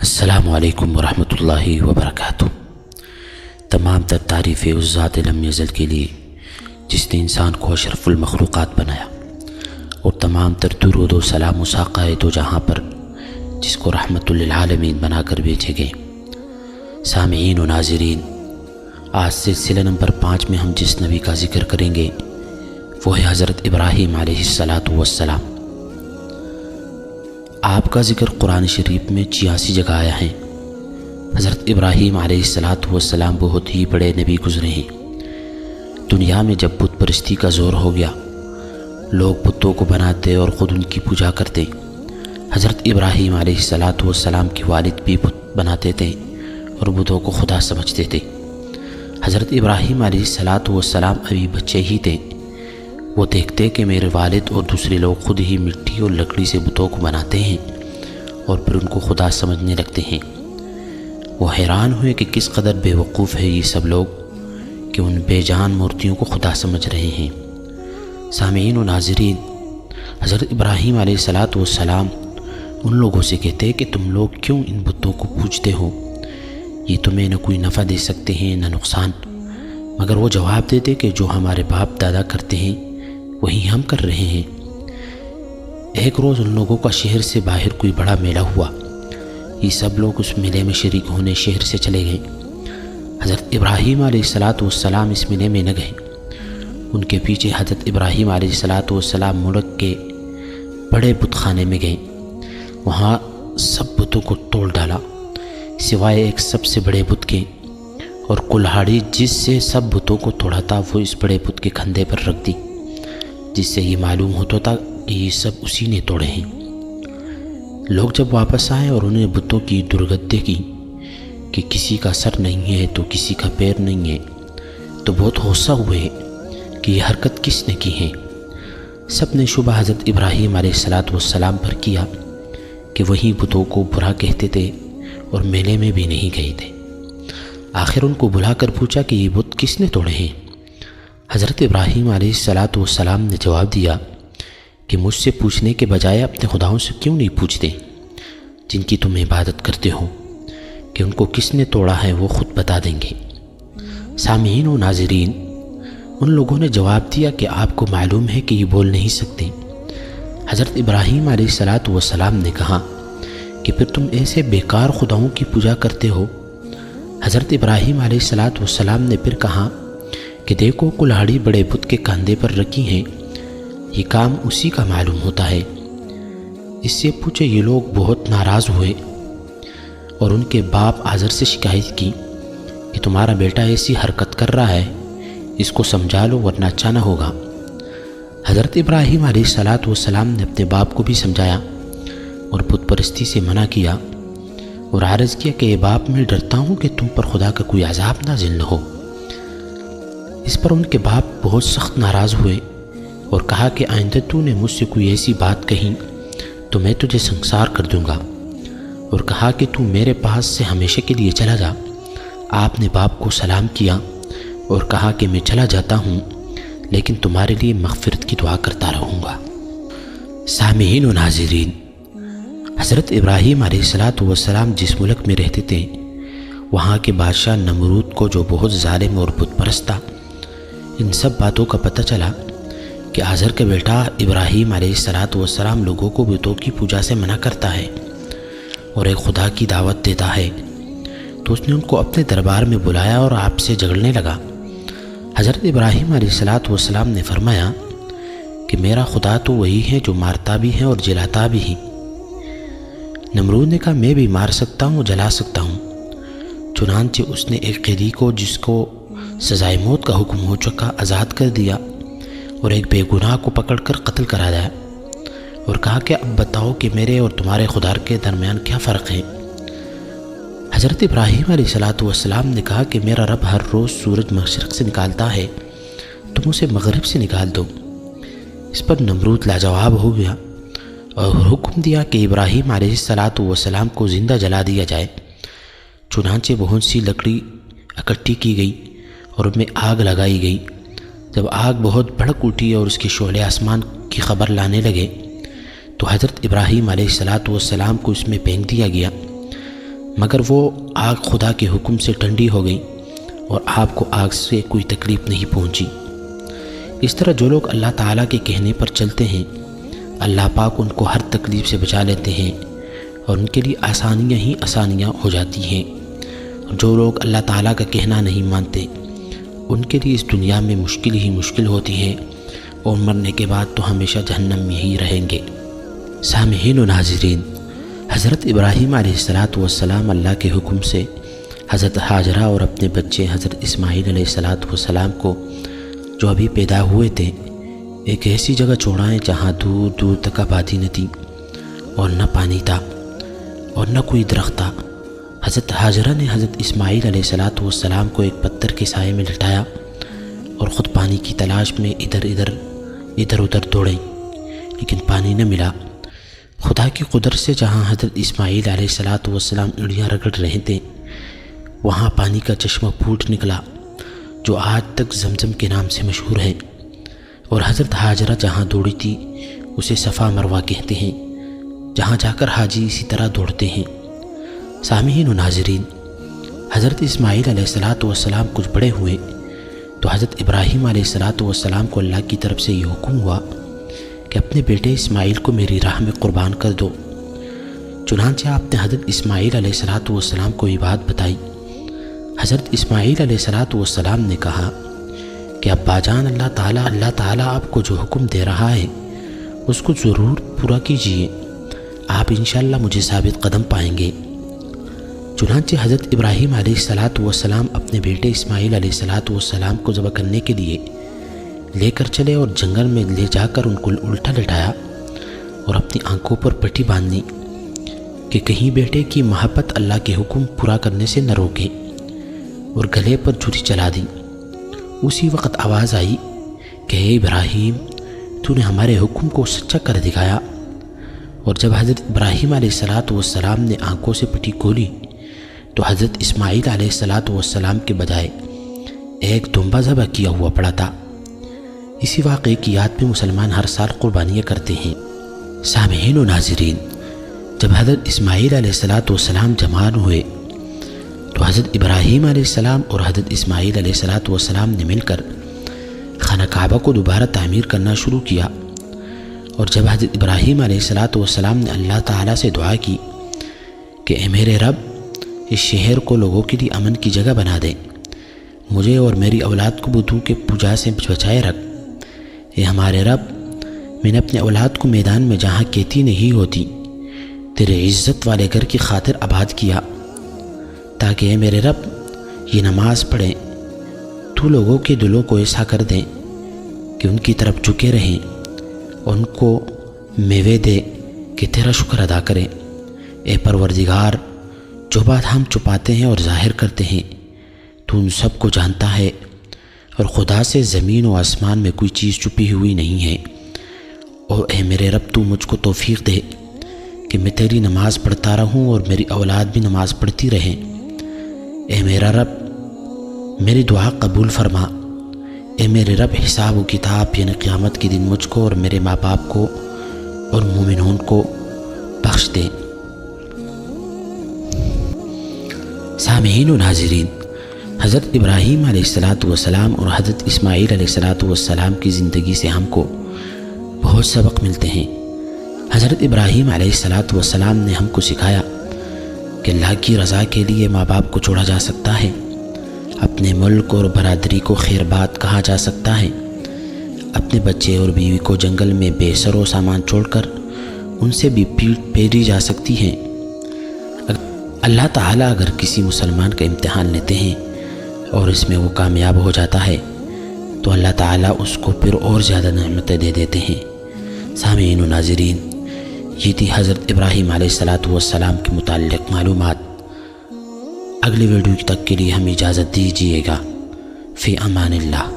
السلام علیکم ورحمۃ اللہ وبرکاتہ۔ تمام تر تعریفیں اس ذات لم یزل کے لیے جس نے انسان کو اشرف المخلوقات بنایا، اور تمام تر درود و سلام اس آقا دو جہاں پر جس کو رحمت للعالمین بنا کر بھیجے گئے۔ سامعین و ناظرین، آج سلسلہ نمبر 5 میں ہم جس نبی کا ذکر کریں گے وہ ہے حضرت ابراہیم علیہ السلام۔ آپ کا ذکر قرآن شریف میں 86 جگہ آیا ہے۔ حضرت ابراہیم علیہ السلام بہت ہی بڑے نبی گزرے ہیں۔ دنیا میں جب بت پرستی کا زور ہو گیا، لوگ بتوں کو بناتے اور خود ان کی پوجا کرتے۔ حضرت ابراہیم علیہ السلام کے والد بھی بت بناتے تھے اور بتوں کو خدا سمجھتے تھے۔ حضرت ابراہیم علیہ السلام ابھی بچے ہی تھے۔ وہ دیکھتے کہ میرے والد اور دوسرے لوگ خود ہی مٹی اور لکڑی سے بتوں کو بناتے ہیں اور پھر ان کو خدا سمجھنے لگتے ہیں۔ وہ حیران ہوئے کہ کس قدر بے وقوف ہے یہ سب لوگ کہ ان بے جان مورتیوں کو خدا سمجھ رہے ہیں۔ سامعین و ناظرین، حضرت ابراہیم علیہ السلام ان لوگوں سے کہتے کہ تم لوگ کیوں ان بتوں کو پوجتے ہو؟ یہ تمہیں نہ کوئی نفع دے سکتے ہیں نہ نقصان۔ مگر وہ جواب دیتے کہ جو ہمارے باپ دادا کرتے ہیں وہی ہم کر رہے ہیں۔ ایک روز ان لوگوں کا شہر سے باہر کوئی بڑا میلہ ہوا۔ یہ سب لوگ اس میلے میں شریک ہونے شہر سے چلے گئے۔ حضرت ابراہیم علیہ السلام اس میلے میں نہ گئے۔ ان کے پیچھے حضرت ابراہیم علیہ السلام ملک کے بڑے بت خانے میں گئے۔ وہاں سب بتوں کو توڑ ڈالا سوائے ایک سب سے بڑے بت کے، اور کلہاڑی جس سے سب بتوں کو توڑا تھا وہ اس بڑے بت کے کندھے پر رکھ دی، جس سے یہ معلوم ہوتا تھا کہ یہ سب اسی نے توڑے ہیں۔ لوگ جب واپس آئے اور انہیں بتوں کی درگت دیکھی کہ کسی کا سر نہیں ہے تو کسی کا پیر نہیں ہے، تو بہت غصہ ہوئے کہ یہ حرکت کس نے کی ہے۔ سب نے شبہ حضرت ابراہیم علیہ السلام پر کیا کہ وہی بتوں کو برا کہتے تھے اور میلے میں بھی نہیں گئے تھے۔ آخر ان کو بلا کر پوچھا کہ یہ بت کس نے توڑے ہیں؟ حضرت ابراہیم علیہ السلام نے جواب دیا کہ مجھ سے پوچھنے کے بجائے اپنے خداؤں سے کیوں نہیں پوچھتے جن کی تم عبادت کرتے ہو کہ ان کو کس نے توڑا ہے وہ خود بتا دیں گے۔ سامعین و ناظرین، ان لوگوں نے جواب دیا کہ آپ کو معلوم ہے کہ یہ بول نہیں سکتے۔ حضرت ابراہیم علیہ السلام نے کہا کہ پھر تم ایسے بیکار خداؤں کی پوجا کرتے ہو؟ حضرت ابراہیم علیہ السلام نے پھر کہا کہ دیکھو کلہاڑی بڑے بت کے کاندھے پر رکھی ہیں، یہ کام اسی کا معلوم ہوتا ہے۔ اس سے پوچھے یہ لوگ بہت ناراض ہوئے اور ان کے باپ آزر سے شکایت کی کہ تمہارا بیٹا ایسی حرکت کر رہا ہے، اس کو سمجھا لو ورنہ اچھا نہ ہوگا۔ حضرت ابراہیم علیہ السلام نے اپنے باپ کو بھی سمجھایا اور بت پرستی سے منع کیا اور عرض کیا کہ اے باپ، میں ڈرتا ہوں کہ تم پر خدا کا کوئی عذاب نازل نہ ہو۔ اس پر ان کے باپ بہت سخت ناراض ہوئے اور کہا کہ آئندہ تو نے مجھ سے کوئی ایسی بات کہی تو میں تجھے سنسار کر دوں گا، اور کہا کہ تو میرے پاس سے ہمیشہ کے لیے چلا جا۔ آپ نے باپ کو سلام کیا اور کہا کہ میں چلا جاتا ہوں لیکن تمہارے لیے مغفرت کی دعا کرتا رہوں گا۔ سامعین و ناظرین، حضرت ابراہیم علیہ السلام جس ملک میں رہتے تھے وہاں کے بادشاہ نمرود کو، جو بہت ظالم اور بت پرست تھا، ان سب باتوں کا پتہ چلا کہ آزر کا بیٹا ابراہیم علیہ السلام لوگوں کو بتوں کی پوجا سے منع کرتا ہے اور ایک خدا کی دعوت دیتا ہے، تو اس نے ان کو اپنے دربار میں بلایا اور آپ سے جھگڑنے لگا۔ حضرت ابراہیم علیہ السلام نے فرمایا کہ میرا خدا تو وہی ہے جو مارتا بھی ہے اور جلاتا بھی ہے۔ نمرود نے کہا میں بھی مار سکتا ہوں، جلا سکتا ہوں۔ چنانچہ اس نے ایک قیدی کو جس کو سزائے موت کا حکم ہو چکا آزاد کر دیا اور ایک بے گناہ کو پکڑ کر قتل کرا دیا اور کہا کہ اب بتاؤ کہ میرے اور تمہارے خدا کے درمیان کیا فرق ہے؟ حضرت ابراہیم علیہ السلام نے کہا کہ میرا رب ہر روز سورج مشرق سے نکالتا ہے، تم اسے مغرب سے نکال دو۔ اس پر نمرود لاجواب ہو گیا اور حکم دیا کہ ابراہیم علیہ السلام کو زندہ جلا دیا جائے۔ چنانچہ بہت سی لکڑی اکٹھی کی گئی اور ان میں آگ لگائی گئی۔ جب آگ بہت بھڑک اٹھی اور اس کے شعلے آسمان کی خبر لانے لگے تو حضرت ابراہیم علیہ السلام کو اس میں پھینک دیا گیا۔ مگر وہ آگ خدا کے حکم سے ٹھنڈی ہو گئی اور آپ کو آگ سے کوئی تکلیف نہیں پہنچی۔ اس طرح جو لوگ اللہ تعالیٰ کے کہنے پر چلتے ہیں اللہ پاک ان کو ہر تکلیف سے بچا لیتے ہیں اور ان کے لیے آسانیاں ہی آسانیاں ہو جاتی ہیں۔ اور جو لوگ اللہ تعالیٰ کا کہنا نہیں مانتے ان کے لیے اس دنیا میں مشکل ہی مشکل ہوتی ہے اور مرنے کے بعد تو ہمیشہ جہنم میں ہی رہیں گے۔ سامعین و ناظرین، حضرت ابراہیم علیہ السلام اللہ کے حکم سے حضرت ہاجرہ اور اپنے بچے حضرت اسماعیل علیہ السلام کو جو ابھی پیدا ہوئے تھے ایک ایسی جگہ چھوڑائیں جہاں دور دور تک آبادی نہ تھی اور نہ پانی تھا اور نہ کوئی درخت تھا۔ حضرت ہاجرہ نے حضرت اسماعیل علیہ السلام کو ایک پتھر کے سائے میں لٹایا اور خود پانی کی تلاش میں ادھر ادھر دوڑیں، لیکن پانی نہ ملا۔ خدا کی قدرت سے جہاں حضرت اسماعیل علیہ السلام ایڑیاں رگڑ رہے تھے وہاں پانی کا چشمہ پھوٹ نکلا جو آج تک زمزم کے نام سے مشہور ہے، اور حضرت ہاجرہ جہاں دوڑی تھی اسے صفا مروہ کہتے ہیں، جہاں جا کر حاجی اسی طرح دوڑتے ہیں۔ سامعین و ناظرین، حضرت اسماعیل علیہ السلام کچھ بڑے ہوئے تو حضرت ابراہیم علیہ السلام کو اللہ کی طرف سے یہ حکم ہوا کہ اپنے بیٹے اسماعیل کو میری راہ میں قربان کر دو۔ چنانچہ آپ نے حضرت اسماعیل علیہ السلام کو یہ بات بتائی۔ حضرت اسماعیل علیہ السلام نے کہا کہ ابا جان، اللہ تعالیٰ آپ کو جو حکم دے رہا ہے اس کو ضرور پورا کیجیے، آپ انشاءاللہ مجھے ثابت قدم پائیں گے۔ چنانچہ حضرت ابراہیم علیہ السلام اپنے بیٹے اسماعیل علیہ السلام کو ذبح کرنے کے لیے لے کر چلے اور جنگل میں لے جا کر ان کو الٹا لٹایا اور اپنی آنکھوں پر پٹی باندھی کہ کہیں بیٹے کی محبت اللہ کے حکم پورا کرنے سے نہ روکے، اور گلے پر چھری چلا دی۔ اسی وقت آواز آئی کہ اے ابراہیم، تو نے ہمارے حکم کو سچا کر دکھایا۔ اور جب حضرت ابراہیم علیہ السلام نے آنکھوں سے پٹی کھولی تو حضرت اسماعیل علیہ السلام کے بجائے ایک دمبا ذبح کیا ہوا پڑا تھا۔ اسی واقعے کی یاد میں مسلمان ہر سال قربانیاں کرتے ہیں۔ سامعین و ناظرین، جب حضرت اسماعیل علیہ السلام جوان ہوئے تو حضرت ابراہیم علیہ السلام اور حضرت اسماعیل علیہ السلام نے مل کر خانہ کعبہ کو دوبارہ تعمیر کرنا شروع کیا۔ اور جب حضرت ابراہیم علیہ السلام نے اللہ تعالیٰ سے دعا کی کہ اے میرے رب، اس شہر کو لوگوں کے لیے امن کی جگہ بنا دے، مجھے اور میری اولاد کو بتوں کے پوجا سے بچائے رکھ۔ اے ہمارے رب، میں نے اپنے اولاد کو میدان میں جہاں کھیتی نہیں ہوتی تیرے عزت والے گھر کی خاطر آباد کیا، تاکہ اے میرے رب یہ نماز پڑھیں تو لوگوں کے دلوں کو ایسا کر دیں کہ ان کی طرف جھکے رہیں اور ان کو میوے دے کہ تیرا شکر ادا کریں۔ اے پروردگار، جو بات ہم چھپاتے ہیں اور ظاہر کرتے ہیں تو ان سب کو جانتا ہے، اور خدا سے زمین و آسمان میں کوئی چیز چھپی ہوئی نہیں ہے۔ اور اے میرے رب، تو مجھ کو توفیق دے کہ میں تیری نماز پڑھتا رہوں اور میری اولاد بھی نماز پڑھتی رہے۔ اے میرا رب، میری دعا قبول فرما۔ اے میرے رب، حساب و کتاب یعنی قیامت کے دن مجھ کو اور میرے ماں باپ کو اور مومنون کو بخش دے۔ سامعین و ناظرین، حضرت ابراہیم علیہ السلام اور حضرت اسماعیل علیہ السلام کی زندگی سے ہم کو بہت سبق ملتے ہیں۔ حضرت ابراہیم علیہ السلام نے ہم کو سکھایا کہ اللہ کی رضا کے لیے ماں باپ کو چھوڑا جا سکتا ہے، اپنے ملک اور برادری کو خیر بات کہا جا سکتا ہے، اپنے بچے اور بیوی کو جنگل میں بے سر و سامان چھوڑ کر ان سے بھی پیٹ پھیری جا سکتی ہے۔ اللہ تعالیٰ اگر کسی مسلمان کا امتحان لیتے ہیں اور اس میں وہ کامیاب ہو جاتا ہے تو اللہ تعالیٰ اس کو پھر اور زیادہ نعمتیں دے دیتے ہیں۔ سامعین و ناظرین، یہ تھی حضرت ابراہیم علیہ السلام کے متعلق معلومات۔ اگلی ویڈیو تک کے لیے ہمیں اجازت دیجیے گا۔ فی امان اللہ۔